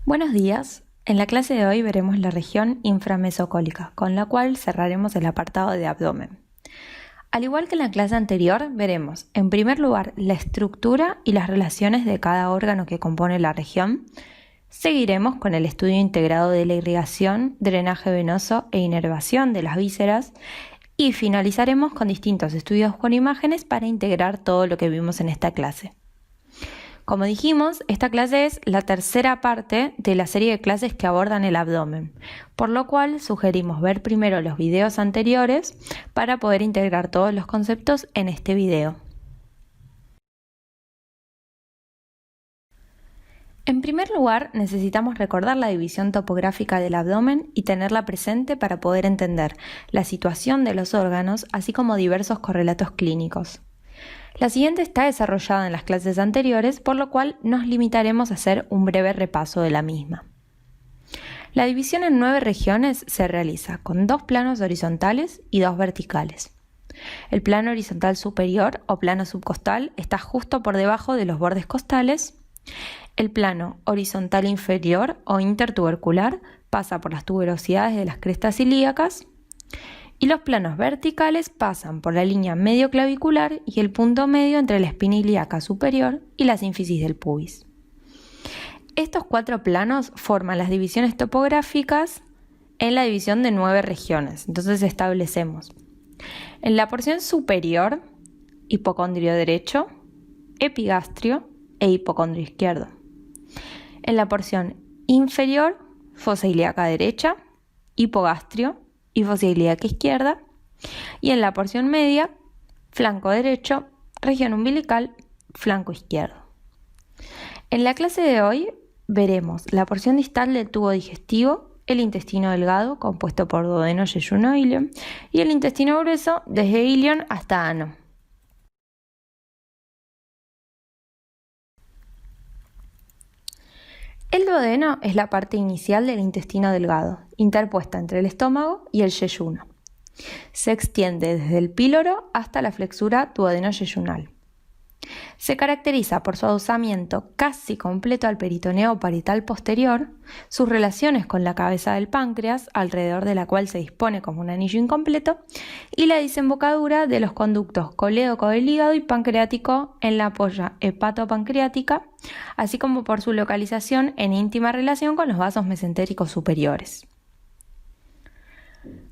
Buenos días. En la clase de hoy veremos la región inframesocólica, con la cual cerraremos el apartado de abdomen. Al igual que en la clase anterior, veremos, en primer lugar, la estructura y las relaciones de cada órgano que compone la región. Seguiremos con el estudio integrado de la irrigación, drenaje venoso e inervación de las vísceras. Y finalizaremos con distintos estudios con imágenes para integrar todo lo que vimos en esta clase. Como dijimos, esta clase es la tercera parte de la serie de clases que abordan el abdomen, por lo cual sugerimos ver primero los videos anteriores para poder integrar todos los conceptos en este video. En primer lugar, necesitamos recordar la división topográfica del abdomen y tenerla presente para poder entender la situación de los órganos, así como diversos correlatos clínicos. La siguiente está desarrollada en las clases anteriores, por lo cual nos limitaremos a hacer un breve repaso de la misma. La división en 9 regiones se realiza con 2 planos horizontales y 2 verticales. El plano horizontal superior o plano subcostal está justo por debajo de los bordes costales. El plano horizontal inferior o intertubercular pasa por las tuberosidades de las crestas ilíacas. Y los planos verticales pasan por la línea medioclavicular y el punto medio entre la espina ilíaca superior y la sínfisis del pubis. Estos 4 planos forman las divisiones topográficas en la división de 9 regiones. Entonces establecemos en la porción superior, hipocondrio derecho, epigastrio e hipocondrio izquierdo. En la porción inferior, fosa ilíaca derecha, hipogastrio y fosa ilíaca izquierda, y en la porción media, flanco derecho, región umbilical, flanco izquierdo. En la clase de hoy veremos la porción distal del tubo digestivo, el intestino delgado, compuesto por duodeno, yeyuno, ilion, y el intestino grueso, desde ilion hasta ano. El duodeno es la parte inicial del intestino delgado, interpuesta entre el estómago y el yeyuno. Se extiende desde el píloro hasta la flexura duodeno-yeyunal. Se caracteriza por su adosamiento casi completo al peritoneo parietal posterior, sus relaciones con la cabeza del páncreas, alrededor de la cual se dispone como un anillo incompleto, y la desembocadura de los conductos colédoco del hígado y pancreático en la polla hepatopancreática, así como por su localización en íntima relación con los vasos mesentéricos superiores.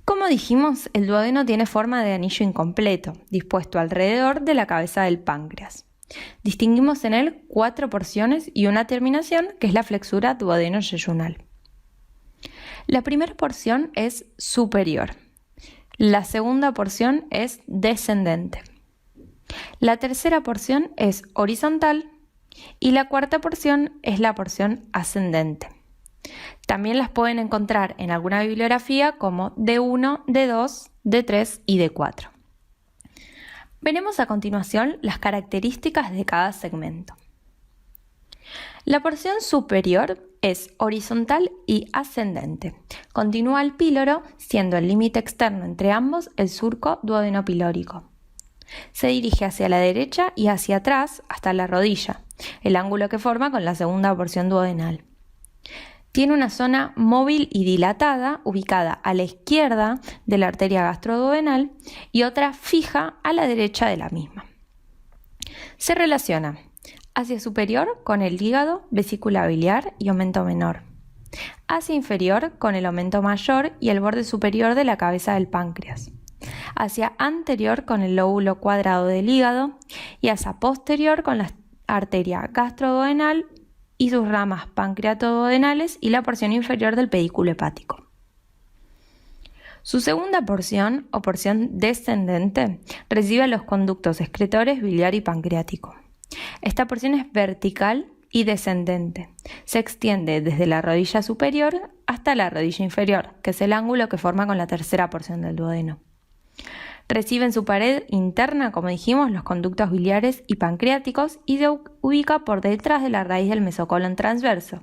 Como dijimos, el duodeno tiene forma de anillo incompleto, dispuesto alrededor de la cabeza del páncreas. Distinguimos en él 4 porciones y una terminación, que es la flexura duodeno-yeyunal. La primera porción es superior. La segunda porción es descendente. La tercera porción es horizontal y la cuarta porción es la porción ascendente. También las pueden encontrar en alguna bibliografía como D1, D2, D3 y D4. Veremos a continuación las características de cada segmento. La porción superior es horizontal y ascendente. Continúa el píloro, siendo el límite externo entre ambos el surco duodenopilórico. Se dirige hacia la derecha y hacia atrás hasta la rodilla, el ángulo que forma con la segunda porción duodenal. Tiene una zona móvil y dilatada ubicada a la izquierda de la arteria gastroduodenal y otra fija a la derecha de la misma. Se relaciona hacia superior con el hígado, vesícula biliar y aumento menor. Hacia inferior con el aumento mayor y el borde superior de la cabeza del páncreas. Hacia anterior con el lóbulo cuadrado del hígado y hacia posterior con la arteria gastroduodenal y sus ramas pancreatoduodenales y la porción inferior del pedículo hepático. Su segunda porción, o porción descendente, recibe los conductos excretores biliar y pancreático. Esta porción es vertical y descendente. Se extiende desde la rodilla superior hasta la rodilla inferior, que es el ángulo que forma con la tercera porción del duodeno. Recibe en su pared interna, como dijimos, los conductos biliares y pancreáticos y se ubica por detrás de la raíz del mesocolon transverso,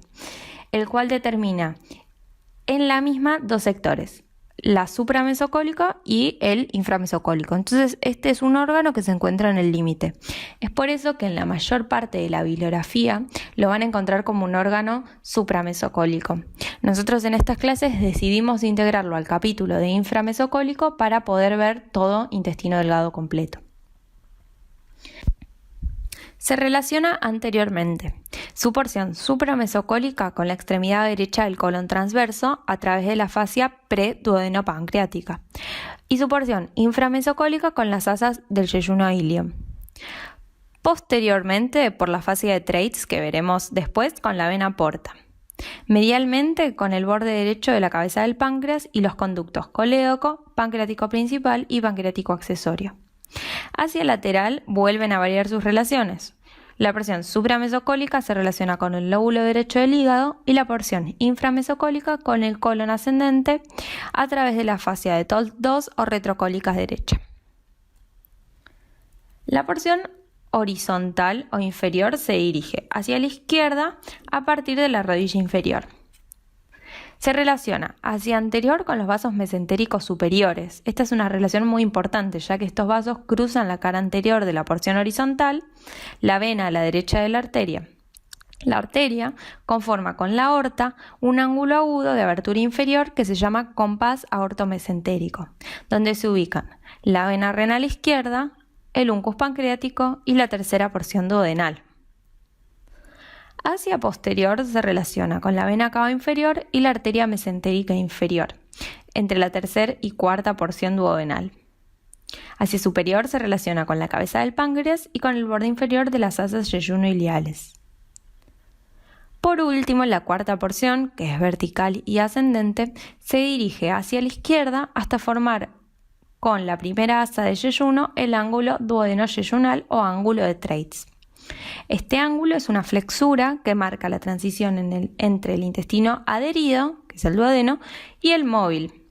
el cual determina en la misma 2 sectores, la supramesocólica y el inframesocólico. Entonces, este es un órgano que se encuentra en el límite. Es por eso que en la mayor parte de la bibliografía lo van a encontrar como un órgano supramesocólico. Nosotros en estas clases decidimos integrarlo al capítulo de inframesocólico para poder ver todo intestino delgado completo. Se relaciona anteriormente su porción supramesocólica con la extremidad derecha del colon transverso a través de la fascia preduodenopancreática y su porción inframesocólica con las asas del yeyuno ilion. Posteriormente por la fascia de Treitz, que veremos después, con la vena porta. Medialmente con el borde derecho de la cabeza del páncreas y los conductos colédoco, pancreático principal y pancreático accesorio. Hacia el lateral vuelven a variar sus relaciones. La porción supramesocólica se relaciona con el lóbulo derecho del hígado y la porción inframesocólica con el colon ascendente a través de la fascia de TOLT 2 o retrocólicas derecha. La porción horizontal o inferior se dirige hacia la izquierda a partir de la rodilla inferior. Se relaciona hacia anterior con los vasos mesentéricos superiores. Esta es una relación muy importante, ya que estos vasos cruzan la cara anterior de la porción horizontal, la vena a la derecha de la arteria. La arteria conforma con la aorta un ángulo agudo de abertura inferior que se llama compás aortomesentérico, donde se ubican la vena renal izquierda, el uncus pancreático y la tercera porción duodenal. Hacia posterior se relaciona con la vena cava inferior y la arteria mesentérica inferior, entre la tercera y cuarta porción duodenal. Hacia superior se relaciona con la cabeza del páncreas y con el borde inferior de las asas yeyuno-iliales. Por último, la cuarta porción, que es vertical y ascendente, se dirige hacia la izquierda hasta formar con la primera asa de yeyuno el ángulo duodeno-yeyunal o ángulo de Treitz. Este ángulo es una flexura que marca la transición entre el intestino adherido, que es el duodeno, y el móvil,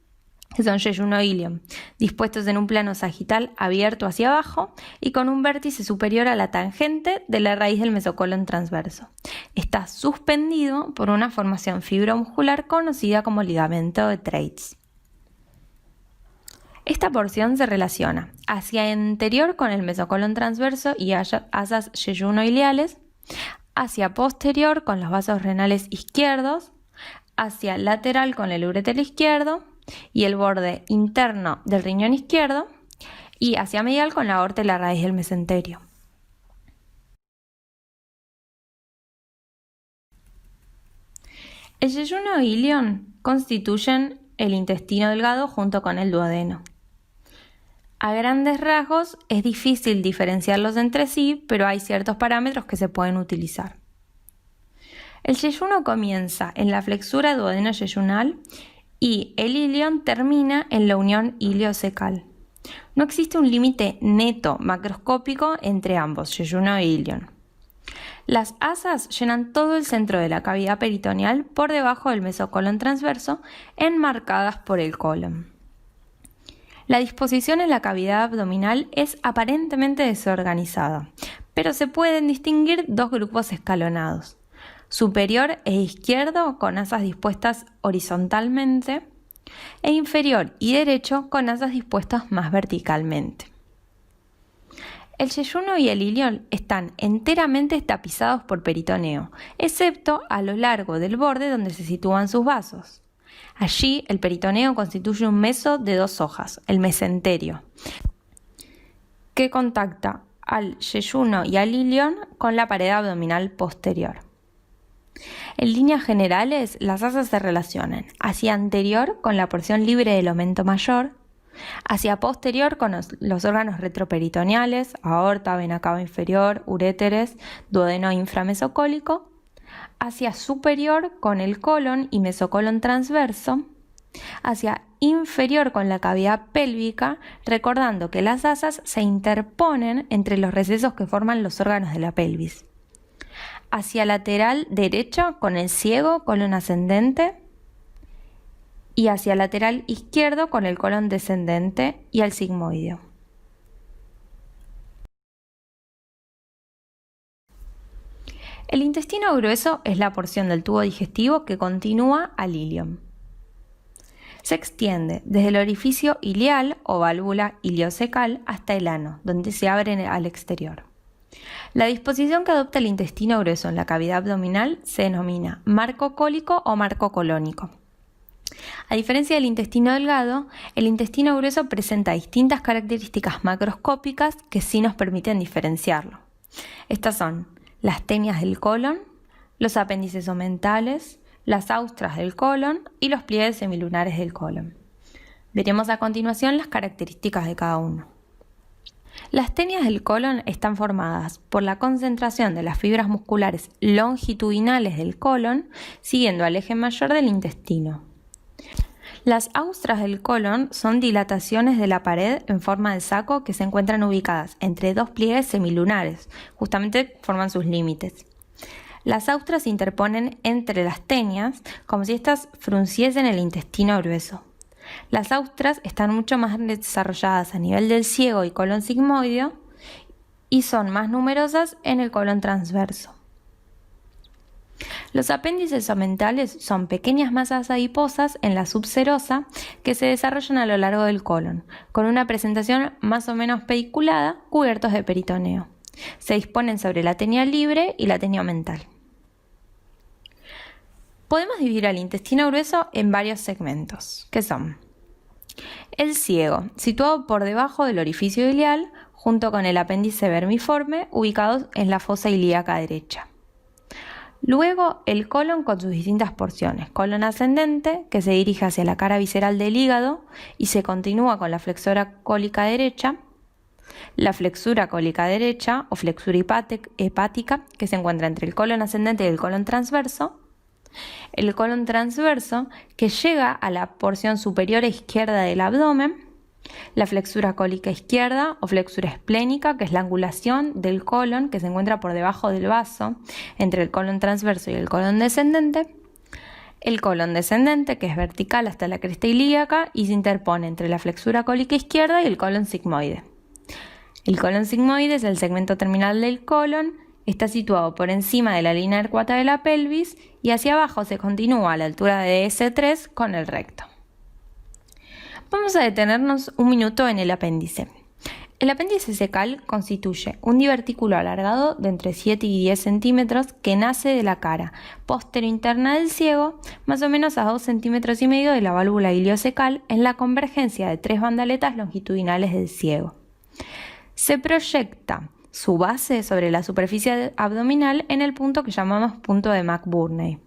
que son yeyuno-ilion, dispuestos en un plano sagital abierto hacia abajo y con un vértice superior a la tangente de la raíz del mesocolon transverso. Está suspendido por una formación fibromuscular conocida como ligamento de Treitz. Esta porción se relaciona hacia anterior con el mesocolon transverso y asas yeyuno-iliales, hacia posterior con los vasos renales izquierdos, hacia lateral con el uréter izquierdo y el borde interno del riñón izquierdo, y hacia medial con la aorta y la raíz del mesenterio. El yeyuno-ilion constituyen el intestino delgado junto con el duodeno. A grandes rasgos es difícil diferenciarlos entre sí, pero hay ciertos parámetros que se pueden utilizar. El yeyuno comienza en la flexura duodeno-yeyunal y el ilion termina en la unión iliocecal. No existe un límite neto macroscópico entre ambos, yeyuno e ilion. Las asas llenan todo el centro de la cavidad peritoneal por debajo del mesocolon transverso, enmarcadas por el colon. La disposición en la cavidad abdominal es aparentemente desorganizada, pero se pueden distinguir dos grupos escalonados: superior e izquierdo con asas dispuestas horizontalmente e inferior y derecho con asas dispuestas más verticalmente. El yeyuno y el ilion están enteramente tapizados por peritoneo, excepto a lo largo del borde donde se sitúan sus vasos. Allí el peritoneo constituye un meso de dos hojas, el mesenterio, que contacta al yeyuno y al ilion con la pared abdominal posterior. En líneas generales, las asas se relacionan hacia anterior con la porción libre del omento mayor, hacia posterior con los órganos retroperitoneales, aorta, vena cava inferior, uréteres, duodeno inframesocólico, hacia superior con el colon y mesocolon transverso, hacia inferior con la cavidad pélvica, recordando que las asas se interponen entre los recesos que forman los órganos de la pelvis, hacia lateral derecho con el ciego, colon ascendente, y hacia lateral izquierdo con el colon descendente y el sigmoideo. El intestino grueso es la porción del tubo digestivo que continúa al ilion. Se extiende desde el orificio ileal o válvula iliocecal hasta el ano, donde se abre al exterior. La disposición que adopta el intestino grueso en la cavidad abdominal se denomina marco cólico o marco colónico. A diferencia del intestino delgado, el intestino grueso presenta distintas características macroscópicas que sí nos permiten diferenciarlo. Estas son las tenias del colon, los apéndices omentales, las austras del colon y los pliegues semilunares del colon. Veremos a continuación las características de cada uno. Las tenias del colon están formadas por la concentración de las fibras musculares longitudinales del colon siguiendo al eje mayor del intestino. Las austras del colon son dilataciones de la pared en forma de saco que se encuentran ubicadas entre dos pliegues semilunares, justamente forman sus límites. Las austras se interponen entre las tenias como si éstas frunciesen el intestino grueso. Las austras están mucho más desarrolladas a nivel del ciego y colon sigmoideo y son más numerosas en el colon transverso. Los apéndices omentales son pequeñas masas adiposas en la subserosa que se desarrollan a lo largo del colon, con una presentación más o menos pediculada, cubiertos de peritoneo. Se disponen sobre la tenia libre y la tenia omental. Podemos dividir al intestino grueso en varios segmentos, que son el ciego, situado por debajo del orificio ileal, junto con el apéndice vermiforme, ubicados en la fosa ilíaca derecha. Luego, el colon con sus distintas porciones. Colon ascendente, que se dirige hacia la cara visceral del hígado y se continúa con la flexura cólica derecha. La flexura cólica derecha o flexura hepática, que se encuentra entre el colon ascendente y el colon transverso. El colon transverso, que llega a la porción superior e izquierda del abdomen. La flexura cólica izquierda o flexura esplénica, que es la angulación del colon que se encuentra por debajo del vaso entre el colon transverso y el colon descendente. El colon descendente, que es vertical hasta la cresta ilíaca y se interpone entre la flexura cólica izquierda y el colon sigmoide. El colon sigmoide es el segmento terminal del colon, está situado por encima de la línea arcuata de la pelvis y hacia abajo se continúa a la altura de S3 con el recto. Vamos a detenernos un minuto en el apéndice. El apéndice cecal constituye un divertículo alargado de entre 7 y 10 centímetros que nace de la cara postero-interna del ciego, más o menos a 2,5 centímetros de la válvula iliocecal en la convergencia de 3 bandaletas longitudinales del ciego. Se proyecta su base sobre la superficie abdominal en el punto que llamamos punto de McBurney,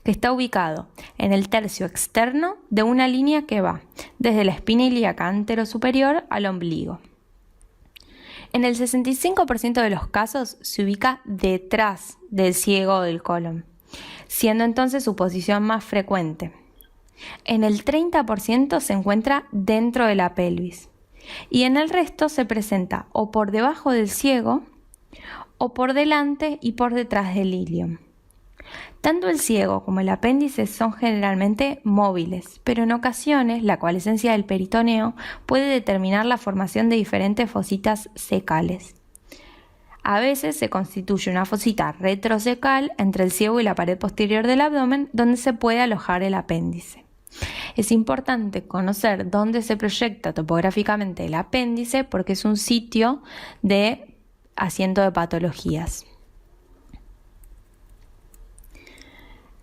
que está ubicado en el tercio externo de una línea que va desde la espina ilíaca anterosuperior al ombligo. En el 65% de los casos se ubica detrás del ciego o del colon, siendo entonces su posición más frecuente. En el 30% se encuentra dentro de la pelvis y en el resto se presenta o por debajo del ciego o por delante y por detrás del ilion. Tanto el ciego como el apéndice son generalmente móviles, pero en ocasiones la coalescencia del peritoneo puede determinar la formación de diferentes fositas cecales. A veces se constituye una fosita retrocecal entre el ciego y la pared posterior del abdomen donde se puede alojar el apéndice. Es importante conocer dónde se proyecta topográficamente el apéndice porque es un sitio de asiento de patologías.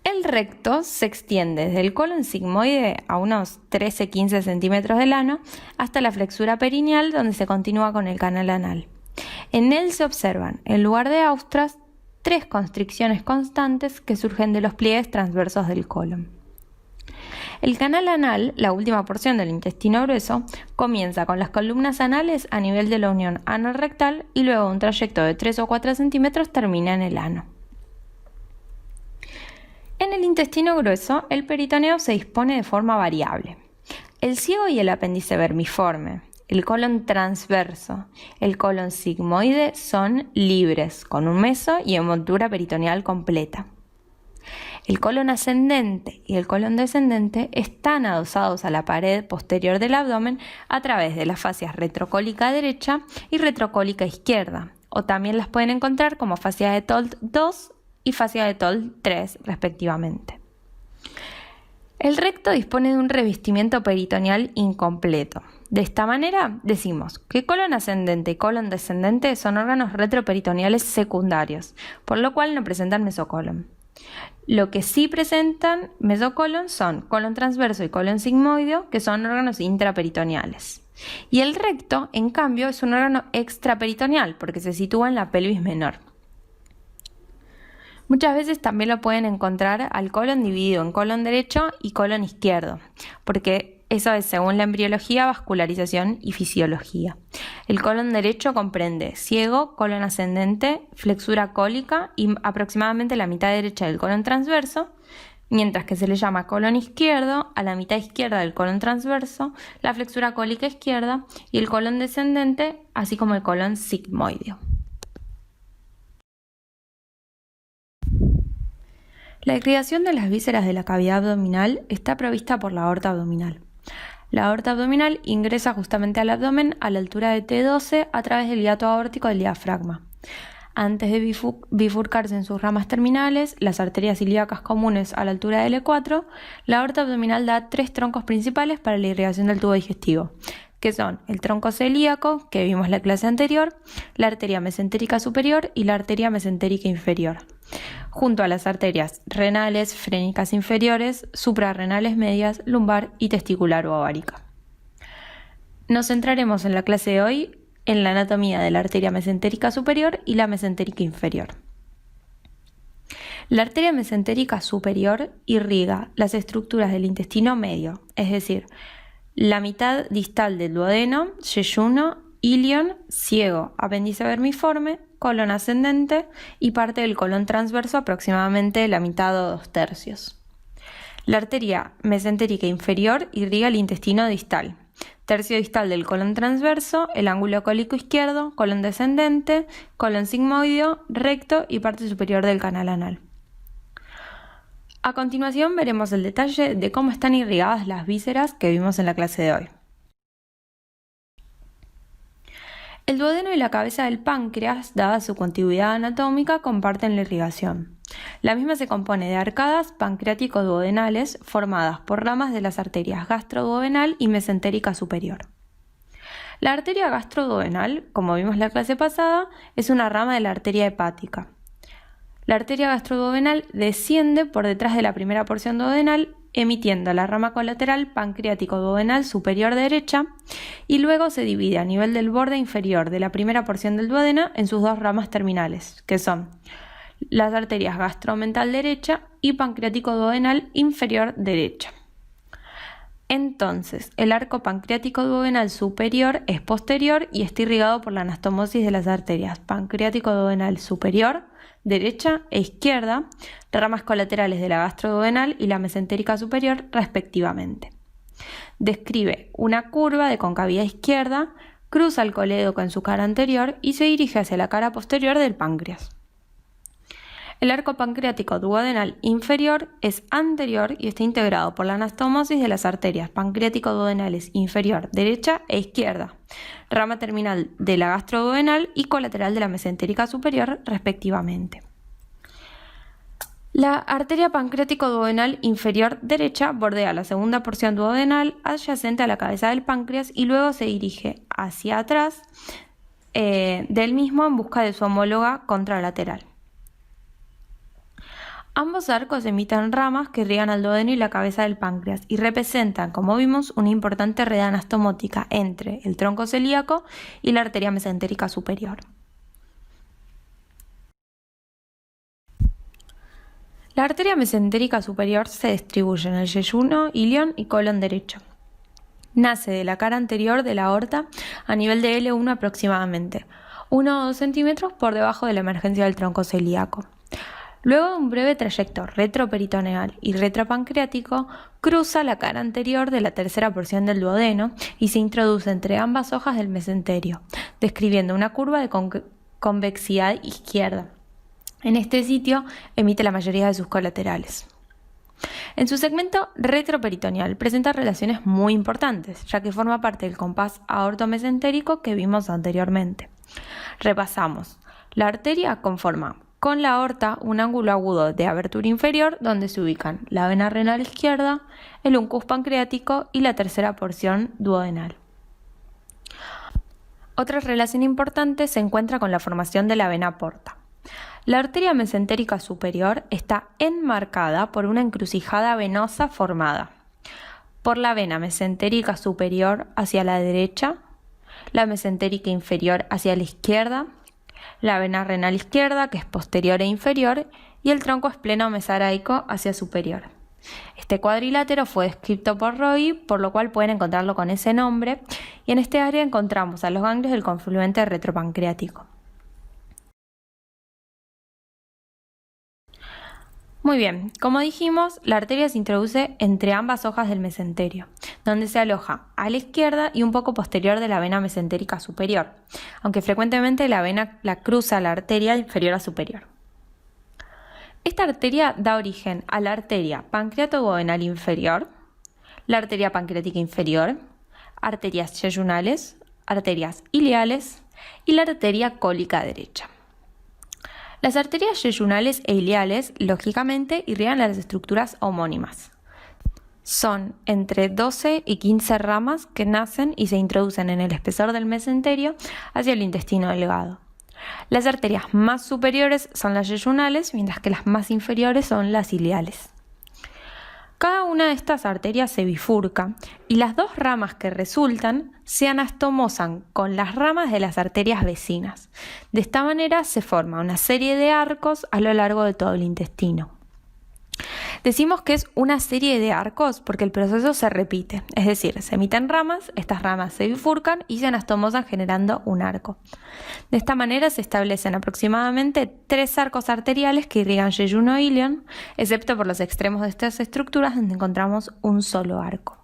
El recto se extiende desde el colon sigmoide a unos 13-15 centímetros del ano hasta la flexura perineal donde se continúa con el canal anal. En él se observan, en lugar de austras, 3 constricciones constantes que surgen de los pliegues transversos del colon. El canal anal, la última porción del intestino grueso, comienza con las columnas anales a nivel de la unión ano-rectal y luego un trayecto de 3 o 4 centímetros termina en el ano. En el intestino grueso, el peritoneo se dispone de forma variable. El ciego y el apéndice vermiforme, el colon transverso, el colon sigmoide son libres, con un meso y envoltura peritoneal completa. El colon ascendente y el colon descendente están adosados a la pared posterior del abdomen a través de las fascias retrocólica derecha y retrocólica izquierda, o también las pueden encontrar como fascia de Tolt 2 y fascia de Tolt 3 respectivamente. El recto dispone de un revestimiento peritoneal incompleto. De esta manera, decimos que colon ascendente y colon descendente son órganos retroperitoneales secundarios, por lo cual no presentan mesocolon. Lo que sí presentan mesocolon son colon transverso y colon sigmoideo, que son órganos intraperitoneales. Y el recto, en cambio, es un órgano extraperitoneal, porque se sitúa en la pelvis menor. Muchas veces también lo pueden encontrar al colon dividido en colon derecho y colon izquierdo, porque eso es según la embriología, vascularización y fisiología. El colon derecho comprende ciego, colon ascendente, flexura cólica y aproximadamente la mitad derecha del colon transverso, mientras que se le llama colon izquierdo a la mitad izquierda del colon transverso, la flexura cólica izquierda y el colon descendente, así como el colon sigmoideo. La irrigación de las vísceras de la cavidad abdominal está provista por la aorta abdominal. La aorta abdominal ingresa justamente al abdomen a la altura de T12 a través del hiato aórtico del diafragma. Antes de bifurcarse en sus ramas terminales, las arterias ilíacas comunes a la altura del L4, la aorta abdominal da 3 troncos principales para la irrigación del tubo digestivo, que son el tronco celíaco, que vimos en la clase anterior, la arteria mesentérica superior y la arteria mesentérica inferior, junto a las arterias renales, frénicas inferiores, suprarrenales medias, lumbar y testicular o ovárica. Nos centraremos en la clase de hoy en la anatomía de la arteria mesentérica superior y la mesentérica inferior. La arteria mesentérica superior irriga las estructuras del intestino medio, es decir, la mitad distal del duodeno, yeyuno, ilion, ciego, apéndice vermiforme, colon ascendente y parte del colon transverso, aproximadamente la mitad o 2/3. La arteria mesentérica inferior irriga el intestino distal, tercio distal del colon transverso, el ángulo cólico izquierdo, colon descendente, colon sigmoideo, recto y parte superior del canal anal. A continuación veremos el detalle de cómo están irrigadas las vísceras que vimos en la clase de hoy. El duodeno y la cabeza del páncreas, dada su contigüidad anatómica, comparten la irrigación. La misma se compone de arcadas pancreático-duodenales formadas por ramas de las arterias gastroduodenal y mesentérica superior. La arteria gastroduodenal, como vimos en la clase pasada, es una rama de la arteria hepática. La arteria gastroduodenal desciende por detrás de la primera porción duodenal, emitiendo la rama colateral pancreático-duodenal superior derecha y luego se divide a nivel del borde inferior de la primera porción del duodeno en sus 2 ramas terminales, que son las arterias gastromental derecha y pancreático-duodenal inferior derecha. Entonces, el arco pancreático-duodenal superior es posterior y está irrigado por la anastomosis de las arterias pancreático-duodenal superior, derecha e izquierda, ramas colaterales de la gastroduodenal y la mesentérica superior, respectivamente. Describe una curva de concavidad izquierda, cruza el colédoco en su cara anterior y se dirige hacia la cara posterior del páncreas. El arco pancreático duodenal inferior es anterior y está integrado por la anastomosis de las arterias pancreático-duodenales inferior derecha e izquierda, rama terminal de la gastroduodenal y colateral de la mesentérica superior, respectivamente. La arteria pancreático-duodenal inferior derecha bordea la segunda porción duodenal adyacente a la cabeza del páncreas y luego se dirige hacia atrás del mismo en busca de su homóloga contralateral. Ambos arcos emiten ramas que irrigan al duodeno y la cabeza del páncreas y representan, como vimos, una importante red anastomótica entre el tronco celíaco y la arteria mesentérica superior. La arteria mesentérica superior se distribuye en el yeyuno, ilion y colon derecho. Nace de la cara anterior de la aorta a nivel de L1 aproximadamente, 1 o 2 centímetros por debajo de la emergencia del tronco celíaco. Luego de un breve trayecto retroperitoneal y retropancreático, cruza la cara anterior de la tercera porción del duodeno y se introduce entre ambas hojas del mesenterio, describiendo una curva de convexidad izquierda. En este sitio emite la mayoría de sus colaterales. En su segmento retroperitoneal presenta relaciones muy importantes, ya que forma parte del compás aortomesentérico que vimos anteriormente. Repasamos. La arteria conforma con la aorta un ángulo agudo de abertura inferior donde se ubican la vena renal izquierda, el uncus pancreático y la tercera porción duodenal. Otra relación importante se encuentra con la formación de la vena porta. La arteria mesentérica superior está enmarcada por una encrucijada venosa formada por la vena mesentérica superior hacia la derecha, la mesentérica inferior hacia la izquierda, la vena renal izquierda, que es posterior e inferior, y el tronco espleno-mesaraico hacia superior. Este cuadrilátero fue descrito por Roy, por lo cual pueden encontrarlo con ese nombre, y en este área encontramos a los ganglios del confluente retropancreático. Muy bien, como dijimos, la arteria se introduce entre ambas hojas del mesenterio, donde se aloja a la izquierda y un poco posterior de la vena mesentérica superior, aunque frecuentemente la vena la cruza la arteria inferior a superior. Esta arteria da origen a la arteria pancreato-duodenal inferior, la arteria pancreática inferior, arterias yeyunales, arterias ileales y la arteria cólica derecha. Las arterias yeyunales e ileales, lógicamente, irrigan las estructuras homónimas. Son entre 12 y 15 ramas que nacen y se introducen en el espesor del mesenterio hacia el intestino delgado. Las arterias más superiores son las yeyunales, mientras que las más inferiores son las ileales. Cada una de estas arterias se bifurca y las dos ramas que resultan se anastomosan con las ramas de las arterias vecinas. De esta manera se forma una serie de arcos a lo largo de todo el intestino. Decimos que es una serie de arcos porque el proceso se repite, es decir, se emiten ramas, estas ramas se bifurcan y se anastomosan generando un arco. De esta manera se establecen aproximadamente 3 arcos arteriales que irrigan yeyuno e ilion, excepto por los extremos de estas estructuras donde encontramos un solo arco.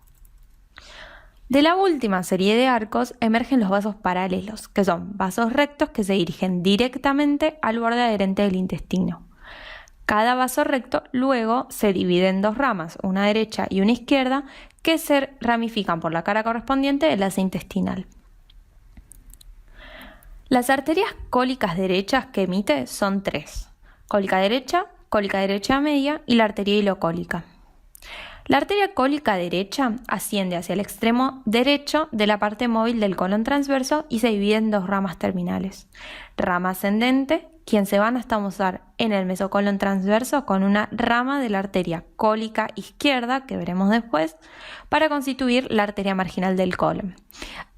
De la última serie de arcos emergen los vasos paralelos, que son vasos rectos que se dirigen directamente al borde adherente del intestino. Cada vaso recto luego se divide en 2 ramas, una derecha y una izquierda, que se ramifican por la cara correspondiente del asa intestinal. Las arterias cólicas derechas que emite son 3: cólica derecha media y la arteria ilocólica. La arteria cólica derecha asciende hacia el extremo derecho de la parte móvil del colon transverso y se divide en 2 ramas terminales. Rama ascendente, quien se va a anastomosar en el mesocolon transverso con una rama de la arteria cólica izquierda, que veremos después, para constituir la arteria marginal del colon.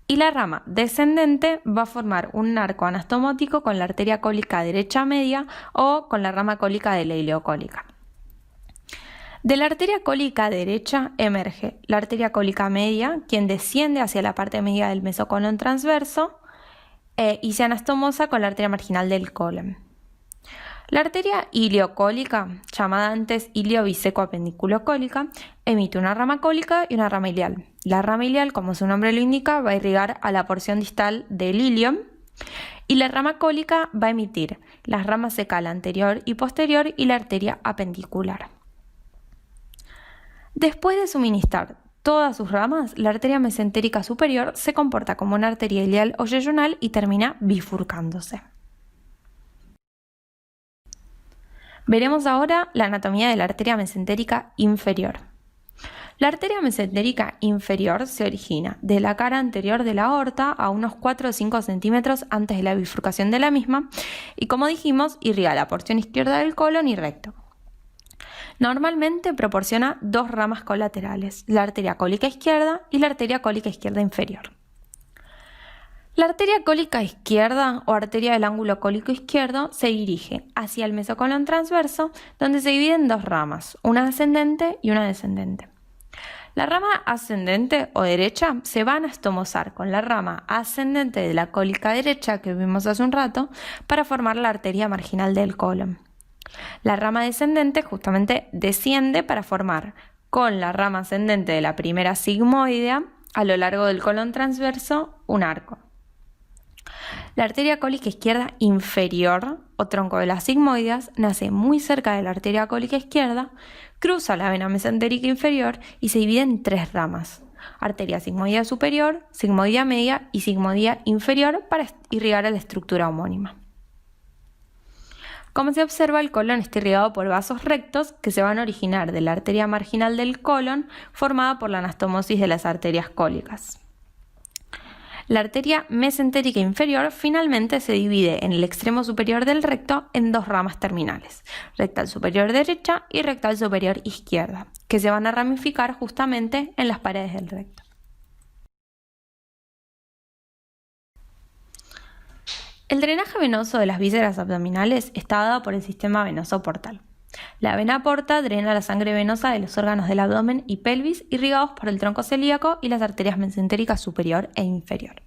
Y la rama descendente va a formar un arco anastomótico con la arteria cólica derecha media o con la rama cólica de la ileocólica. De la arteria cólica derecha emerge la arteria cólica media, quien desciende hacia la parte media del mesocolon transverso y se anastomosa con la arteria marginal del colon. La arteria ileocólica, llamada antes iliobiseco-apendiculocólica, emite una rama cólica y una rama ileal. La rama ileal, como su nombre lo indica, va a irrigar a la porción distal del ilion, y la rama cólica va a emitir las ramas secala anterior y posterior y la arteria apendicular. Después de suministrar todas sus ramas, la arteria mesentérica superior se comporta como una arteria ileal o yeyunal y termina bifurcándose. Veremos ahora la anatomía de la arteria mesentérica inferior. La arteria mesentérica inferior se origina de la cara anterior de la aorta a unos 4 o 5 centímetros antes de la bifurcación de la misma y, como dijimos, irriga la porción izquierda del colon y recto. Normalmente proporciona 2 ramas colaterales, la arteria cólica izquierda y la arteria cólica izquierda inferior. La arteria cólica izquierda o arteria del ángulo cólico izquierdo se dirige hacia el mesocolon transverso, donde se divide en 2 ramas, una ascendente y una descendente. La rama ascendente o derecha se va a anastomosar con la rama ascendente de la cólica derecha que vimos hace un rato para formar la arteria marginal del colon. La rama descendente justamente desciende para formar con la rama ascendente de la primera sigmoidea a lo largo del colon transverso un arco. La arteria cólica izquierda inferior o tronco de las sigmoideas nace muy cerca de la arteria cólica izquierda, cruza la vena mesentérica inferior y se divide en 3 ramas: arteria sigmoidea superior, sigmoidea media y sigmoidea inferior para irrigar a la estructura homónima. Como se observa, el colon está irrigado por vasos rectos que se van a originar de la arteria marginal del colon formada por la anastomosis de las arterias cólicas. La arteria mesentérica inferior finalmente se divide en el extremo superior del recto en dos ramas terminales, rectal superior derecha y rectal superior izquierda, que se van a ramificar justamente en las paredes del recto. El drenaje venoso de las vísceras abdominales está dado por el sistema venoso portal. La vena porta drena la sangre venosa de los órganos del abdomen y pelvis irrigados por el tronco celíaco y las arterias mesentéricas superior e inferior.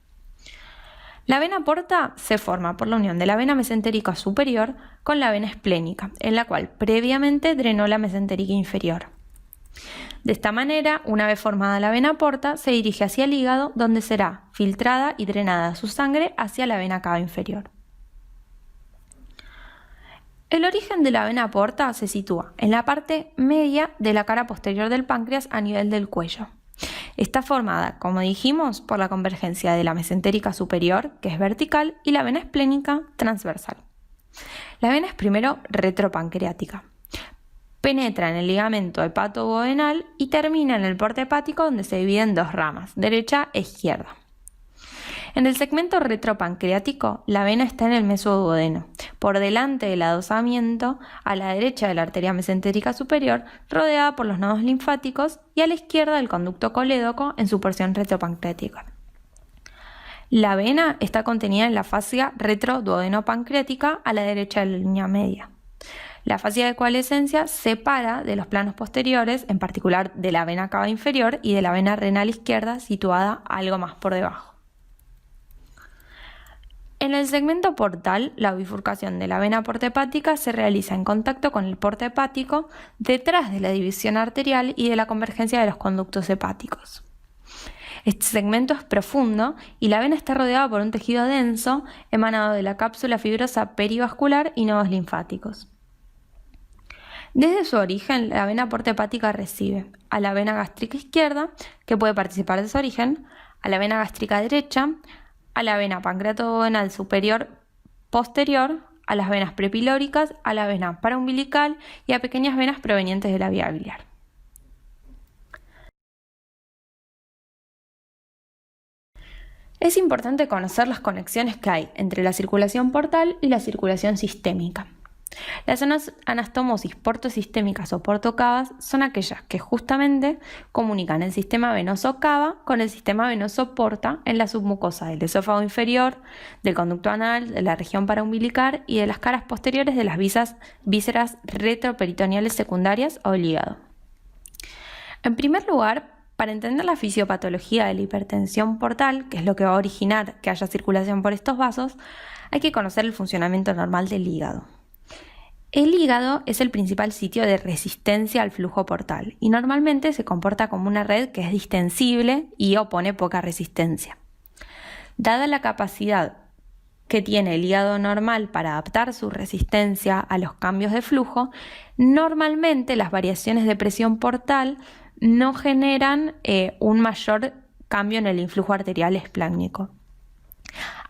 La vena porta se forma por la unión de la vena mesentérica superior con la vena esplénica, en la cual previamente drenó la mesentérica inferior. De esta manera, una vez formada la vena porta, se dirige hacia el hígado, donde será filtrada y drenada su sangre hacia la vena cava inferior. El origen de la vena porta se sitúa en la parte media de la cara posterior del páncreas a nivel del cuello. Está formada, como dijimos, por la convergencia de la mesentérica superior, que es vertical, y la vena esplénica transversal. La vena es primero retropancreática. Penetra en el ligamento hepatoduodenal y termina en el porte hepático, donde se divide en dos ramas, derecha e izquierda. En el segmento retropancreático, la vena está en el mesoduodeno, por delante del adosamiento, a la derecha de la arteria mesentérica superior, rodeada por los nodos linfáticos, y a la izquierda del conducto colédoco en su porción retropancreática. La vena está contenida en la fascia retroduodenopancreática a la derecha de la línea media. La fascia de coalescencia separa de los planos posteriores, en particular de la vena cava inferior y de la vena renal izquierda, situada algo más por debajo. En el segmento portal, la bifurcación de la vena porta hepática se realiza en contacto con el porte hepático detrás de la división arterial y de la convergencia de los conductos hepáticos. Este segmento es profundo y la vena está rodeada por un tejido denso emanado de la cápsula fibrosa perivascular y nodos linfáticos. Desde su origen, la vena porta hepática recibe a la vena gástrica izquierda, que puede participar de su origen, a la vena gástrica derecha, a la vena pancreatoduodenal superior posterior, a las venas prepilóricas, a la vena paraumbilical y a pequeñas venas provenientes de la vía biliar. Es importante conocer las conexiones que hay entre la circulación portal y la circulación sistémica. Las anastomosis portosistémicas o portocavas son aquellas que justamente comunican el sistema venoso cava con el sistema venoso porta en la submucosa del esófago inferior, del conducto anal, de la región paraumbilical y de las caras posteriores de las vísceras retroperitoneales secundarias o el hígado. En primer lugar, para entender la fisiopatología de la hipertensión portal, que es lo que va a originar que haya circulación por estos vasos, hay que conocer el funcionamiento normal del hígado. El hígado es el principal sitio de resistencia al flujo portal y normalmente se comporta como una red que es distensible y opone poca resistencia. Dada la capacidad que tiene el hígado normal para adaptar su resistencia a los cambios de flujo, normalmente las variaciones de presión portal no generan un mayor cambio en el influjo arterial esplácnico.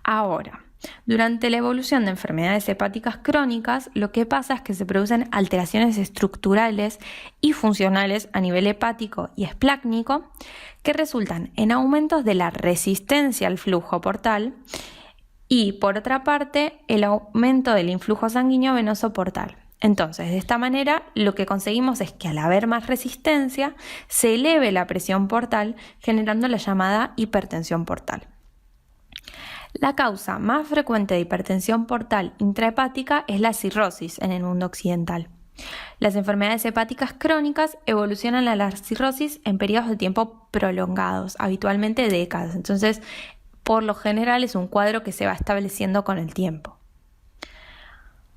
Ahora, durante la evolución de enfermedades hepáticas crónicas, lo que pasa es que se producen alteraciones estructurales y funcionales a nivel hepático y esplácnico que resultan en aumentos de la resistencia al flujo portal y, por otra parte, el aumento del influjo sanguíneo venoso portal. Entonces, de esta manera, lo que conseguimos es que al haber más resistencia, se eleve la presión portal, generando la llamada hipertensión portal. La causa más frecuente de hipertensión portal intrahepática es la cirrosis en el mundo occidental. Las enfermedades hepáticas crónicas evolucionan a la cirrosis en periodos de tiempo prolongados, habitualmente décadas. Entonces, por lo general es un cuadro que se va estableciendo con el tiempo.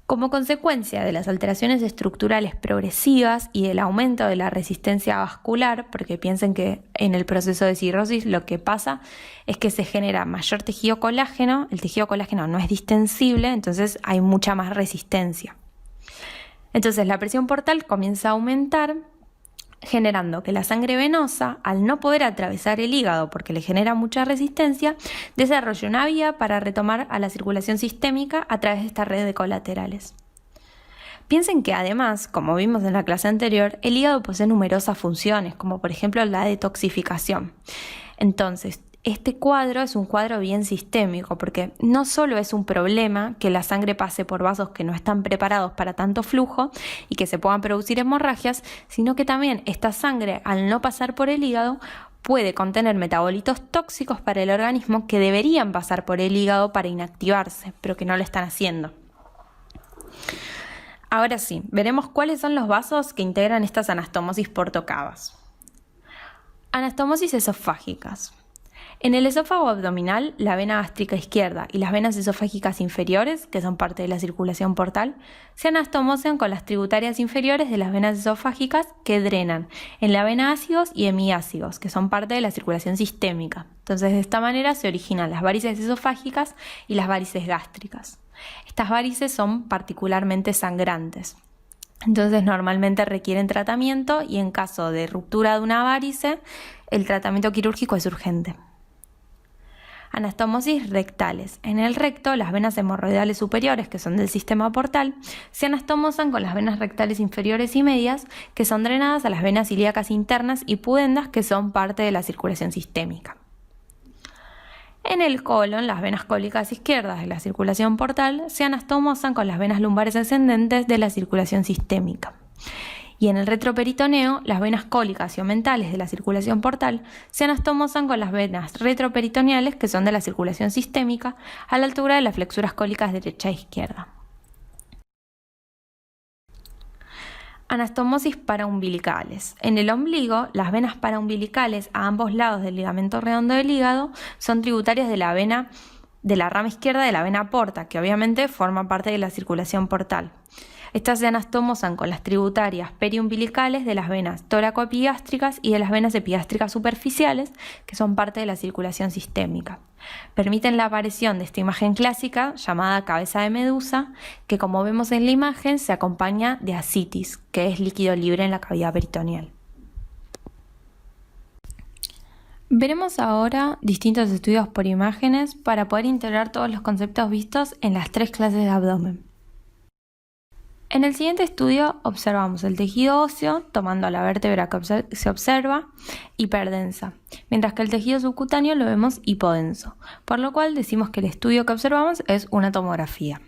Como consecuencia de las alteraciones estructurales progresivas y del aumento de la resistencia vascular, porque piensen que en el proceso de cirrosis lo que pasa es que se genera mayor tejido colágeno, el tejido colágeno no es distensible, entonces hay mucha más resistencia. Entonces la presión portal comienza a aumentar, generando que la sangre venosa, al no poder atravesar el hígado porque le genera mucha resistencia, desarrolla una vía para retomar a la circulación sistémica a través de esta red de colaterales. Piensen que además, como vimos en la clase anterior, el hígado posee numerosas funciones, como por ejemplo la detoxificación. Entonces, este cuadro es un cuadro bien sistémico, porque no solo es un problema que la sangre pase por vasos que no están preparados para tanto flujo y que se puedan producir hemorragias, sino que también esta sangre, al no pasar por el hígado, puede contener metabolitos tóxicos para el organismo que deberían pasar por el hígado para inactivarse, pero que no lo están haciendo. Ahora sí, veremos cuáles son los vasos que integran estas anastomosis portocavas. Anastomosis esofágicas. En el esófago abdominal, la vena gástrica izquierda y las venas esofágicas inferiores, que son parte de la circulación portal, se anastomosean con las tributarias inferiores de las venas esofágicas que drenan en la vena ácidos y hemiácidos, que son parte de la circulación sistémica. Entonces, de esta manera se originan las varices esofágicas y las varices gástricas. Estas varices son particularmente sangrantes. Entonces, normalmente requieren tratamiento y en caso de ruptura de una varice, el tratamiento quirúrgico es urgente. Anastomosis rectales. En el recto, las venas hemorroidales superiores, que son del sistema portal, se anastomosan con las venas rectales inferiores y medias, que son drenadas a las venas ilíacas internas y pudendas, que son parte de la circulación sistémica. En el colon, las venas cólicas izquierdas de la circulación portal se anastomosan con las venas lumbares ascendentes de la circulación sistémica. Y en el retroperitoneo, las venas cólicas y omentales de la circulación portal se anastomosan con las venas retroperitoneales, que son de la circulación sistémica, a la altura de las flexuras cólicas derecha e izquierda. Anastomosis paraumbilicales. En el ombligo, las venas paraumbilicales a ambos lados del ligamento redondo del hígado son tributarias de la rama izquierda de la vena porta, que obviamente forma parte de la circulación portal. Estas se anastomosan con las tributarias periumbilicales de las venas tóraco-epigástricas y de las venas epigástricas superficiales, que son parte de la circulación sistémica. Permiten la aparición de esta imagen clásica llamada cabeza de medusa, que como vemos en la imagen se acompaña de ascitis, que es líquido libre en la cavidad peritoneal. Veremos ahora distintos estudios por imágenes para poder integrar todos los conceptos vistos en las 3 clases de abdomen. En el siguiente estudio observamos el tejido óseo, tomando la vértebra que se observa, hiperdensa, mientras que el tejido subcutáneo lo vemos hipodenso, por lo cual decimos que el estudio que observamos es una tomografía.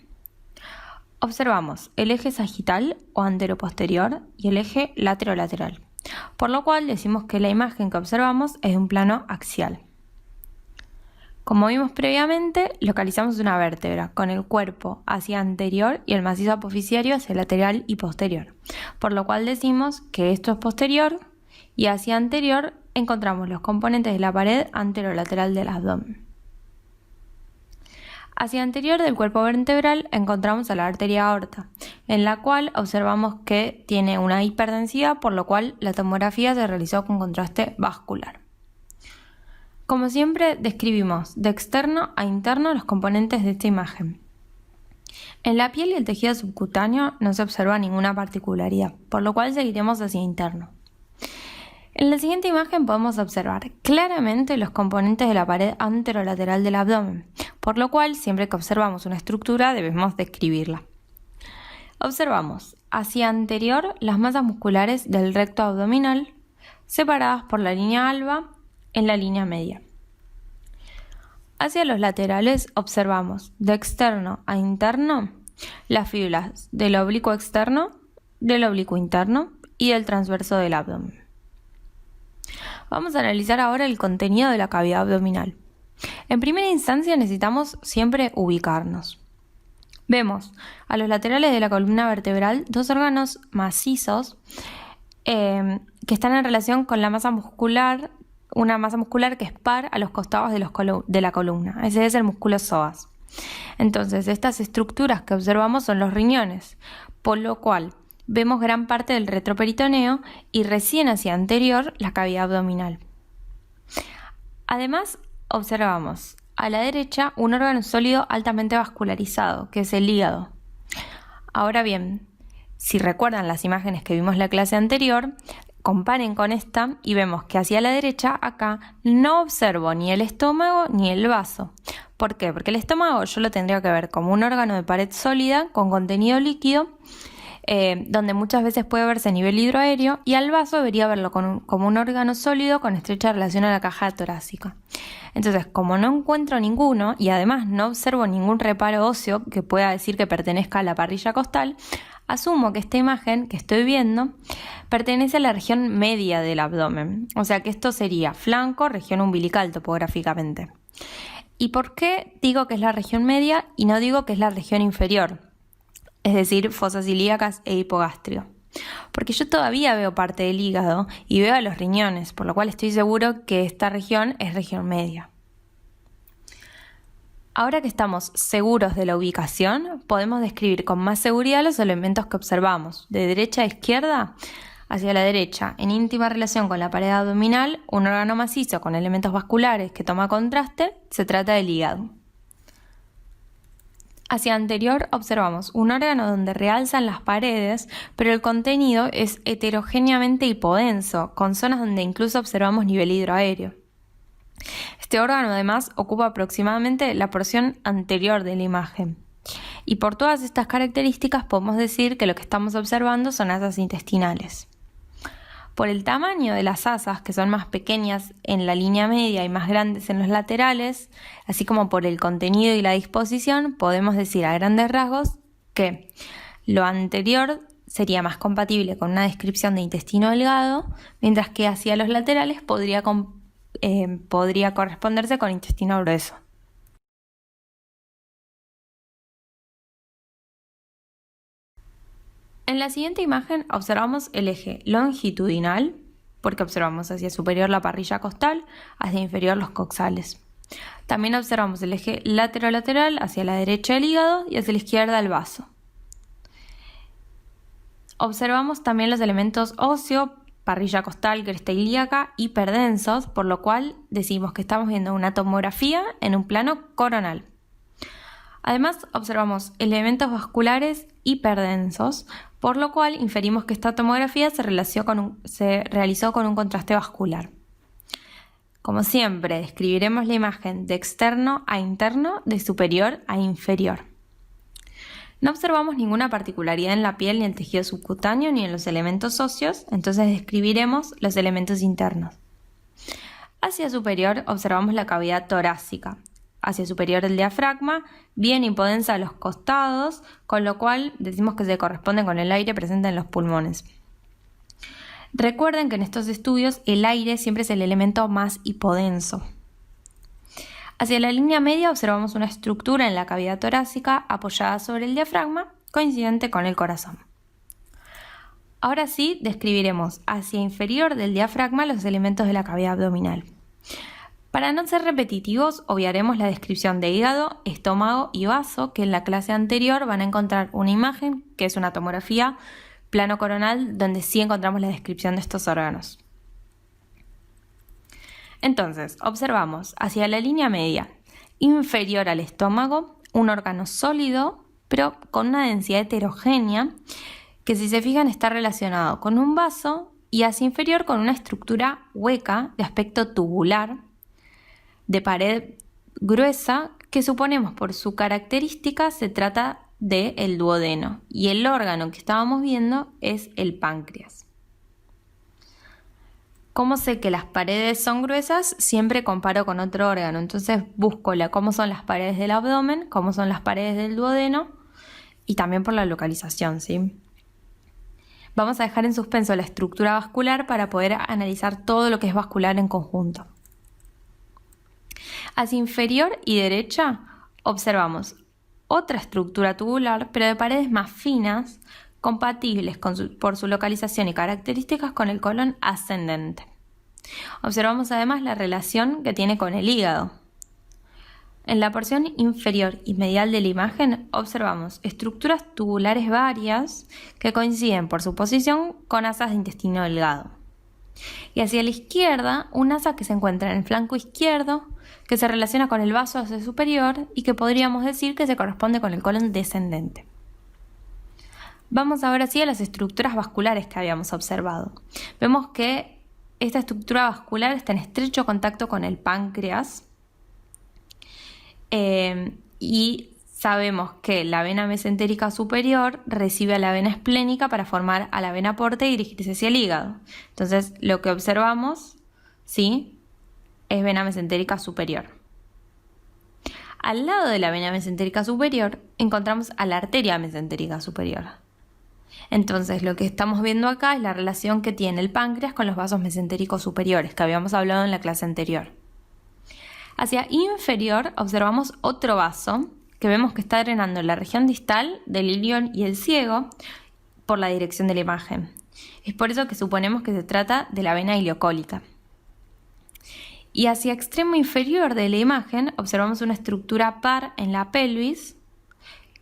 Observamos el eje sagital o anteroposterior y el eje laterolateral, por lo cual decimos que la imagen que observamos es de un plano axial. Como vimos previamente, localizamos una vértebra con el cuerpo hacia anterior y el macizo apofisiario hacia lateral y posterior, por lo cual decimos que esto es posterior y hacia anterior encontramos los componentes de la pared anterolateral del abdomen. Hacia anterior del cuerpo vertebral encontramos a la arteria aorta, en la cual observamos que tiene una hiperdensidad, por lo cual la tomografía se realizó con contraste vascular. Como siempre, describimos de externo a interno los componentes de esta imagen. En la piel y el tejido subcutáneo no se observa ninguna particularidad, por lo cual seguiremos hacia interno. En la siguiente imagen podemos observar claramente los componentes de la pared anterolateral del abdomen, por lo cual siempre que observamos una estructura debemos describirla. Observamos hacia anterior las masas musculares del recto abdominal, separadas por la línea alba en la línea media. Hacia los laterales observamos de externo a interno las fibras del oblicuo externo, del oblicuo interno y del transverso del abdomen. Vamos a analizar ahora el contenido de la cavidad abdominal. En primera instancia necesitamos siempre ubicarnos. Vemos a los laterales de la columna vertebral 2 órganos macizos que están en relación con la masa muscular, una masa muscular que es par a los costados de la columna. Ese es el músculo psoas. Entonces, estas estructuras que observamos son los riñones, por lo cual vemos gran parte del retroperitoneo y recién hacia anterior la cavidad abdominal. Además, observamos a la derecha un órgano sólido altamente vascularizado, que es el hígado. Ahora bien, si recuerdan las imágenes que vimos en la clase anterior, comparen con esta y vemos que hacia la derecha acá no observo ni el estómago ni el vaso. ¿Por qué? Porque el estómago yo lo tendría que ver como un órgano de pared sólida con contenido líquido donde muchas veces puede verse a nivel hidroaéreo, y al vaso debería verlo como un órgano sólido con estrecha relación a la caja torácica. Entonces, como no encuentro ninguno y además no observo ningún reparo óseo que pueda decir que pertenezca a la parrilla costal, asumo que esta imagen que estoy viendo pertenece a la región media del abdomen, o sea que esto sería flanco, región umbilical topográficamente. ¿Y por qué digo que es la región media y no digo que es la región inferior? Es decir, fosas ilíacas e hipogastrio. Porque yo todavía veo parte del hígado y veo a los riñones, por lo cual estoy seguro que esta región es región media. Ahora que estamos seguros de la ubicación, podemos describir con más seguridad los elementos que observamos. De derecha a izquierda, hacia la derecha, en íntima relación con la pared abdominal, un órgano macizo con elementos vasculares que toma contraste, se trata del hígado. Hacia anterior observamos un órgano donde realzan las paredes, pero el contenido es heterogéneamente hipodenso, con zonas donde incluso observamos nivel hidroaéreo. Este órgano además ocupa aproximadamente la porción anterior de la imagen. Y por todas estas características podemos decir que lo que estamos observando son asas intestinales. Por el tamaño de las asas, que son más pequeñas en la línea media y más grandes en los laterales, así como por el contenido y la disposición, podemos decir a grandes rasgos que lo anterior sería más compatible con una descripción de intestino delgado, mientras que hacia los laterales podría corresponderse con intestino grueso. En la siguiente imagen observamos el eje longitudinal, porque observamos hacia superior la parrilla costal, hacia inferior los coxales. También observamos el eje lateral hacia la derecha el hígado y hacia la izquierda el vaso. Observamos también los elementos óseo, parrilla costal, cresta ilíaca, hiperdensos, por lo cual decimos que estamos viendo una tomografía en un plano coronal. Además, observamos elementos vasculares hiperdensos, por lo cual inferimos que esta tomografía se realizó con un contraste vascular. Como siempre, describiremos la imagen de externo a interno, de superior a inferior. No observamos ninguna particularidad en la piel, ni en el tejido subcutáneo, ni en los elementos óseos, entonces describiremos los elementos internos. Hacia superior observamos la cavidad torácica. Hacia superior el diafragma, bien hipodensa a los costados, con lo cual decimos que se corresponde con el aire presente en los pulmones. Recuerden que en estos estudios el aire siempre es el elemento más hipodenso. Hacia la línea media observamos una estructura en la cavidad torácica apoyada sobre el diafragma, coincidente con el corazón. Ahora sí, describiremos hacia inferior del diafragma los elementos de la cavidad abdominal. Para no ser repetitivos, obviaremos la descripción de hígado, estómago y vaso, que en la clase anterior van a encontrar una imagen, que es una tomografía, plano coronal, donde sí encontramos la descripción de estos órganos. Entonces, observamos hacia la línea media, inferior al estómago, un órgano sólido, pero con una densidad heterogénea, que si se fijan está relacionado con un vaso, y hacia inferior con una estructura hueca de aspecto tubular, de pared gruesa, que suponemos por su característica se trata del duodeno, y el órgano que estábamos viendo es el páncreas. ¿Cómo sé que las paredes son gruesas? Siempre comparo con otro órgano, entonces busco cómo son las paredes del abdomen, cómo son las paredes del duodeno y también por la localización, ¿sí? Vamos a dejar en suspenso la estructura vascular para poder analizar todo lo que es vascular en conjunto. Hacia inferior y derecha observamos otra estructura tubular, pero de paredes más finas, compatibles por su localización y características con el colon ascendente. Observamos además la relación que tiene con el hígado. En la porción inferior y medial de la imagen observamos estructuras tubulares varias que coinciden por su posición con asas de intestino delgado. Y hacia la izquierda, un asa que se encuentra en el flanco izquierdo, que se relaciona con el vaso hacia superior y que podríamos decir que se corresponde con el colon descendente. Vamos ahora sí a las estructuras vasculares que habíamos observado. Vemos que esta estructura vascular está en estrecho contacto con el páncreas y sabemos que la vena mesentérica superior recibe a la vena esplénica para formar a la vena porta y dirigirse hacia el hígado. Entonces, lo que observamos, ¿sí?, es vena mesentérica superior. Al lado de la vena mesentérica superior encontramos a la arteria mesentérica superior. Entonces, lo que estamos viendo acá es la relación que tiene el páncreas con los vasos mesentéricos superiores, que habíamos hablado en la clase anterior. Hacia inferior observamos otro vaso que vemos que está drenando la región distal del ilion y el ciego por la dirección de la imagen. Es por eso que suponemos que se trata de la vena iliocólica. Y hacia extremo inferior de la imagen observamos una estructura par en la pelvis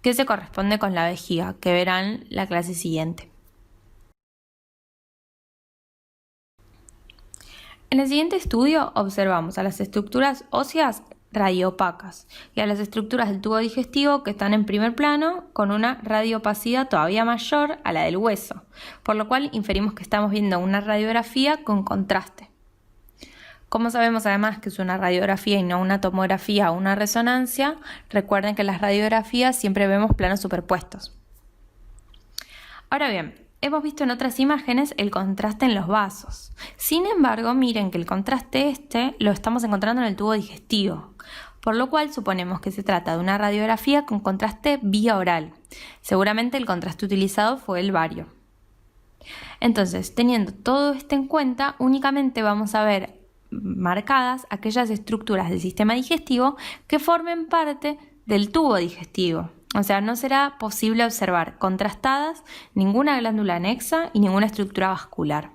que se corresponde con la vejiga, que verán la clase siguiente. En el siguiente estudio observamos a las estructuras óseas radioopacas y a las estructuras del tubo digestivo que están en primer plano con una radiopacidad todavía mayor a la del hueso, por lo cual inferimos que estamos viendo una radiografía con contraste. Como sabemos además que es una radiografía y no una tomografía o una resonancia, recuerden que en las radiografías siempre vemos planos superpuestos. Ahora bien, hemos visto en otras imágenes el contraste en los vasos. Sin embargo, miren que el contraste lo estamos encontrando en el tubo digestivo, por lo cual suponemos que se trata de una radiografía con contraste vía oral. Seguramente el contraste utilizado fue el bario. Entonces, teniendo todo esto en cuenta, únicamente vamos a ver marcadas aquellas estructuras del sistema digestivo que formen parte del tubo digestivo. O sea, no será posible observar contrastadas ninguna glándula anexa y ninguna estructura vascular.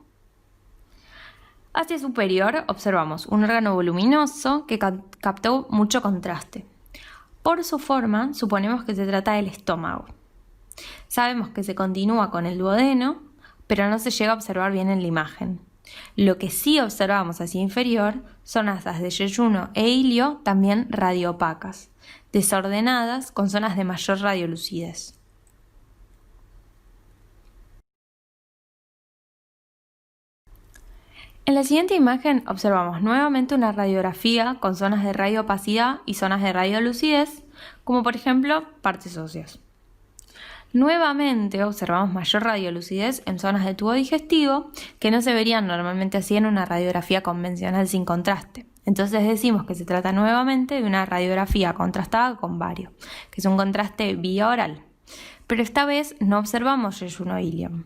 Hacia superior observamos un órgano voluminoso que captó mucho contraste. Por su forma, suponemos que se trata del estómago. Sabemos que se continúa con el duodeno, pero no se llega a observar bien en la imagen. Lo que sí observamos hacia inferior son asas de yeyuno e ilio, también radioopacas, desordenadas con zonas de mayor radiolucidez. En la siguiente imagen observamos nuevamente una radiografía con zonas de radioopacidad y zonas de radiolucidez, como por ejemplo partes óseas. Nuevamente observamos mayor radiolucidez en zonas del tubo digestivo que no se verían normalmente así en una radiografía convencional sin contraste. Entonces decimos que se trata nuevamente de una radiografía contrastada con bario, que es un contraste vía oral. Pero esta vez no observamos yeyuno ilium.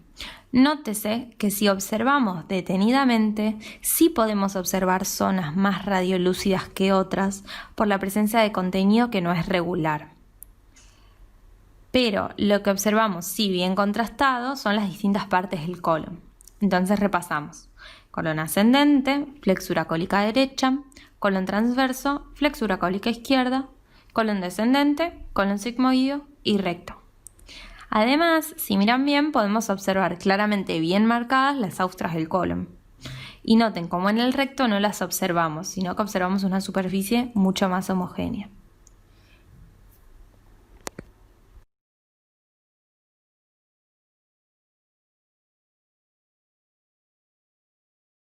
Nótese que si observamos detenidamente, sí podemos observar zonas más radiolúcidas que otras por la presencia de contenido que no es regular. Pero lo que observamos, si bien contrastado, son las distintas partes del colon. Entonces repasamos. Colon ascendente, flexura cólica derecha, colon transverso, flexura cólica izquierda, colon descendente, colon sigmoideo y recto. Además, si miran bien, podemos observar claramente bien marcadas las austras del colon. Y noten cómo en el recto no las observamos, sino que observamos una superficie mucho más homogénea.